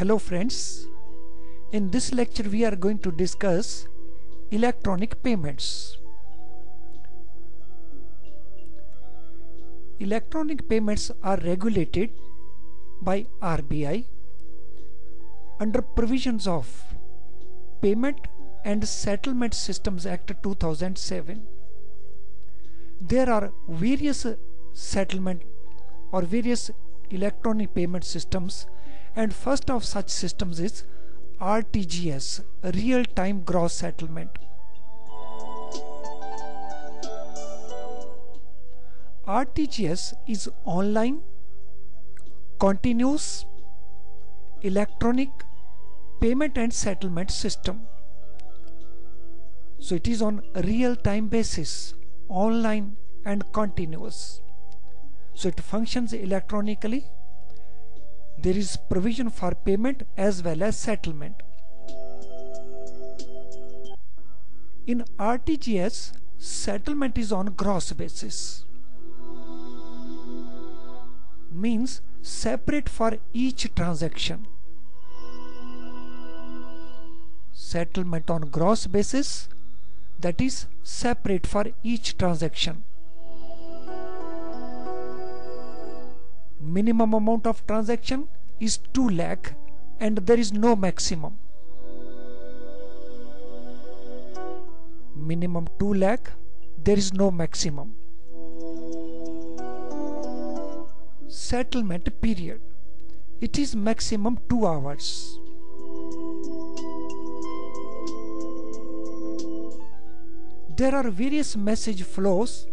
Hello friends, in this lecture we are going to discuss electronic payments. Electronic payments are regulated by RBI under provisions of Payment and Settlement Systems Act 2007. There are various settlement or various electronic payment systems, and first of such systems is RTGS, real-time gross settlement. RTGS is online, continuous, electronic payment and settlement system. So it is on a real-time basis, online and continuous. So it functions electronically. There is provision for payment as well as settlement. In RTGS, settlement is on gross basis. Means separate for each transaction. Settlement on gross basis, that is separate for each transaction. Minimum amount of transaction is 2 lakh and there is no maximum. Minimum 2 lakh, there is no maximum. Settlement period, it is maximum 2 hours. There are various message flows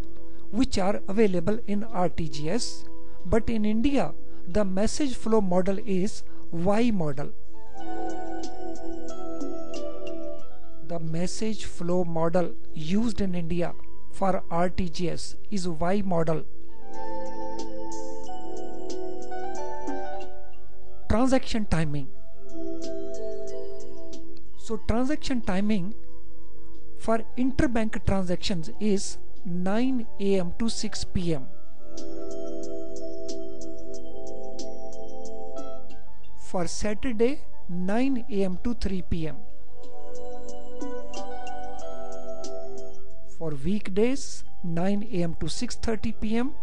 which are available in RTGS, but in India the message flow model is Y model. The message flow model used in India for RTGS is Y model. Transaction timing. So transaction timing for interbank transactions is 9 AM to 6 PM. For Saturday, 9 AM to 3 PM. For weekdays, 9 AM to 6:30 PM.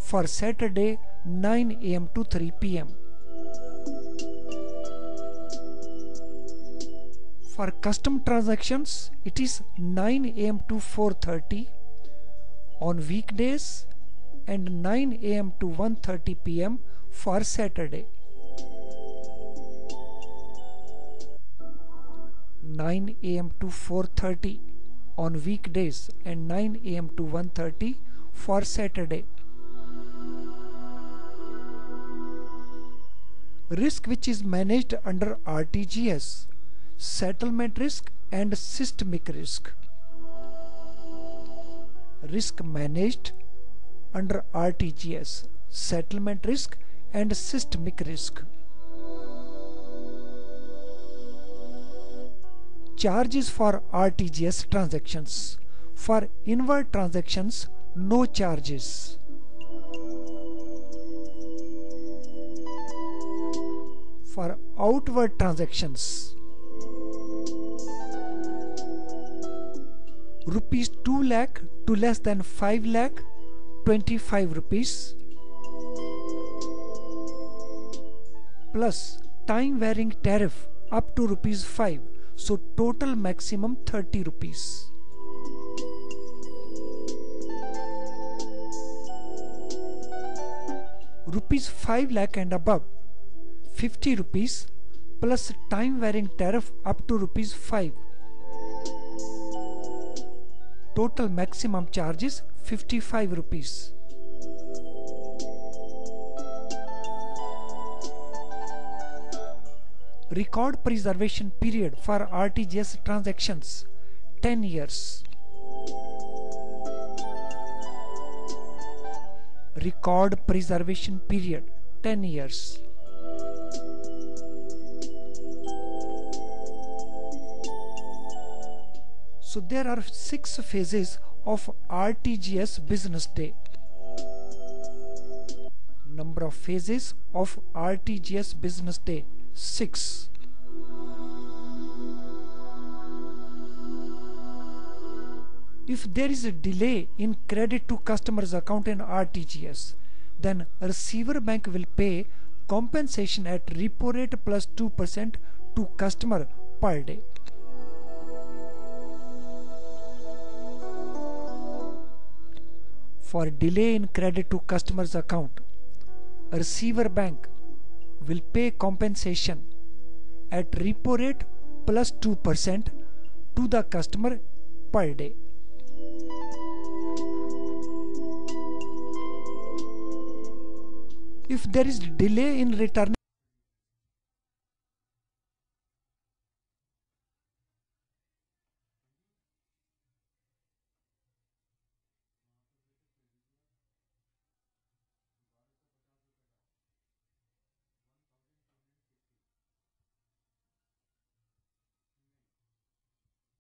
For Saturday, 9 AM to 3 PM. For custom transactions, it is 9 AM to 4:30 on weekdays and 9 AM to 1:30 PM for Saturday. 9 AM to 4:30 on weekdays and 9 AM to 1:30 for Saturday. Risk which is managed under RTGS: settlement risk and systemic risk. Risk managed under RTGS: settlement risk and systemic risk. Charges for RTGS transactions. For inward transactions, no charges. For outward transactions, rupees 2 lakh to less than 5 lakh, 25 rupees, plus time varying tariff up to rupees 5. So total maximum 30 rupees. Rupees 5 lakh and above, 50 rupees plus time varying tariff up to rupees 5. Total maximum charge is 55 rupees. Record preservation period for RTGS transactions, 10 years. Record preservation period, 10 years. So there are 6 phases of RTGS business day. Number of phases of RTGS business day, 6. If there is a delay in credit to customer's account in RTGS, then receiver bank will pay compensation at repo rate plus 2% to customer per day. For delay in credit to customer's account, a receiver bank will pay compensation at repo rate plus 2% to the customer per day. If there is delay in returning